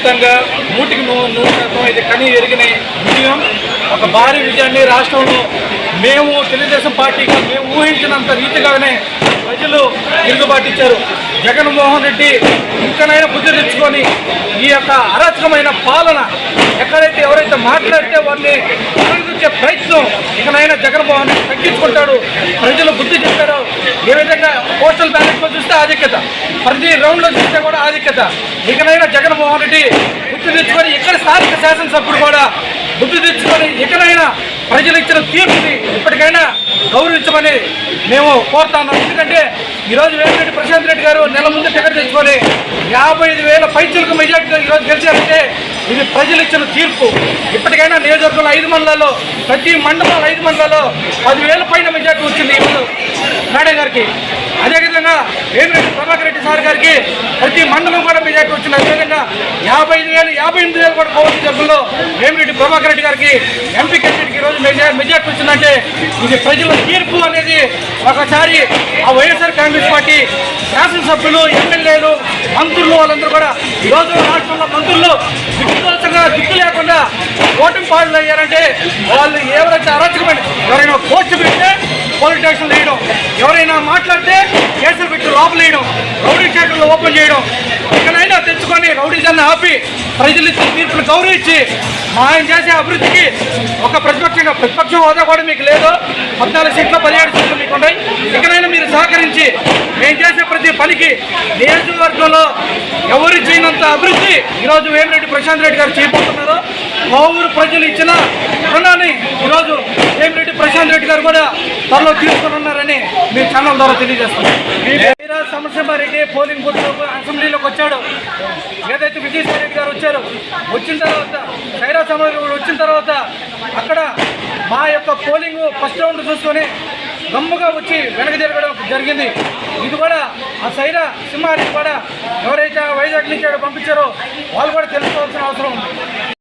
ఖచ్చితంగా 100% ఇది కనీ ఎరిగిన విజయం, ఒక భారీ విజయాన్ని రాష్ట్రంలో మేము తెలుగుదేశం పార్టీగా మేము ఊహించినంత రీతిగానే ప్రజలు తిరుగుబాటు ఇచ్చారు. జగన్మోహన్ రెడ్డి ఇంకనైనా బుద్ధి తెచ్చుకొని ఈ యొక్క అరాచకమైన పాలన ఎక్కడైతే ఎవరైతే మాట్లాడితే వారిని పునరుద్ధరించే ప్రయత్నం ఇకనైనా జగన్మోహన్ రెడ్డి తగ్గించుకుంటాడు. ప్రజలు బుద్ధి చెప్తారు. ఏ విధంగా పోస్టల్ బ్యాలెట్లో చూస్తే ఆధిక్యత, ప్రతి రౌండ్లో చూస్తే కూడా ఆధిక్యత. ఇకనైనా జగన్మోహన్ రెడ్డి బుద్ధి తెచ్చుకొని ఇక్కడ స్థానిక శాసనసభ్యుడు కూడా బుద్ధి తెచ్చుకొని ఇకనైనా ప్రజలు ఇచ్చిన తీర్పుని ఇప్పటికైనా గౌరవించమని మేము కోరుతున్నాం. ఎందుకంటే ఈరోజు వేమిరెడ్డి ప్రశాంత్ రెడ్డి గారు నెల ముందు టికెట్ తెచ్చుకొని 55,000 పైచులకు మెజార్టీతో ఈరోజు గెలిచారంటే ఇది ప్రజలు ఇచ్చిన తీర్పు. ఇప్పటికైనా నియోజకవర్గంలో 5 మండలాల్లో, ప్రతి మండలంలో 5 మండలాల్లో 10,000 పైన మెజార్టీ వచ్చింది ఈరోజు మేడం గారికి. అదేవిధంగా వేమిరెడ్డి ప్రభాకర్ రెడ్డి సార్ గారికి ప్రతి మండలం కూడా మెజార్టీ వచ్చింది. అదేవిధంగా 55,000, 58,000 కూడా కోవతి జబ్బుల్లో వేమిరెడ్డి ప్రభాకర్ రెడ్డి గారికి ఎంపీ క్యాండిడేట్కి ఈరోజు మెజార్టీ వచ్చిందంటే ఇది ప్రజల తీర్పు అనేది ఒకసారి ఆ వైఎస్ఆర్ కాంగ్రెస్ పార్టీ శాసనసభ్యులు, ఎమ్మెల్యేలు, మంత్రులు వాళ్ళందరూ కూడా ఈరోజు రాష్ట్రంలో మంత్రులు దిక్కు లేకుండా ఓటింగ్ పాటలు అయ్యారంటే వాళ్ళు ఎవరైతే అరాచకమైన ఎవరైనా పోస్ట్ పెడితే పోలీస్ స్టేషన్లు వేయడం, ఎవరైనా మాట్లాడితే కేసులు పెట్టి లోపల వేయడం, రౌడీ షీటర్లు ఓపెన్ చేయడం. ఇకనైనా తెచ్చుకొని రౌడీజాన్ని ఆపి ప్రజలు ఇచ్చిన తీర్పులు గౌరవించి ఆయన చేసే అభివృద్ధికి ఒక ప్రతిపక్ష హోదా కూడా మీకు లేదు. 14 సీట్లు 17 సీట్లు మీకు ఉన్నాయి. ఇకనైనా మీరు సహకరించి మేము చేసే ప్రతి పనికి నియోజకవర్గంలో ఎవరు చేయనంత అభివృద్ధి ఈరోజు వేమిరెడ్డి ప్రశాంత్ రెడ్డి గారు చేయబోతున్నారు. పౌరు ప్రజలు ఇచ్చిన రుణాన్ని ఈరోజు వేమిరెడ్డి ప్రశాంత్ రెడ్డి గారు కూడా త్వరలో తీసుకున్నారని మేము ఛానల్ ద్వారా తెలియజేస్తున్నాం. సమరసింహారెడ్డి పోలింగ్ బూత్ అసెంబ్లీలోకి వచ్చాడు. ఏదైతే విజయసాయి రెడ్డి గారు వచ్చారు, వచ్చిన తర్వాత సైరా సమరసింహారెడ్డి వచ్చిన తర్వాత అక్కడ మా యొక్క పోలింగ్ ఫస్ట్ రౌండ్ చూసుకొని గమ్ముగా వచ్చి వెనక జరగడం జరిగింది. ఇది కూడా ఆ సైరా సింహారెడ్డి కూడా ఎవరైతే వైజాగ్ నుంచి పంపించారో వాళ్ళు కూడా తెలుసుకోవాల్సిన అవసరం ఉంది.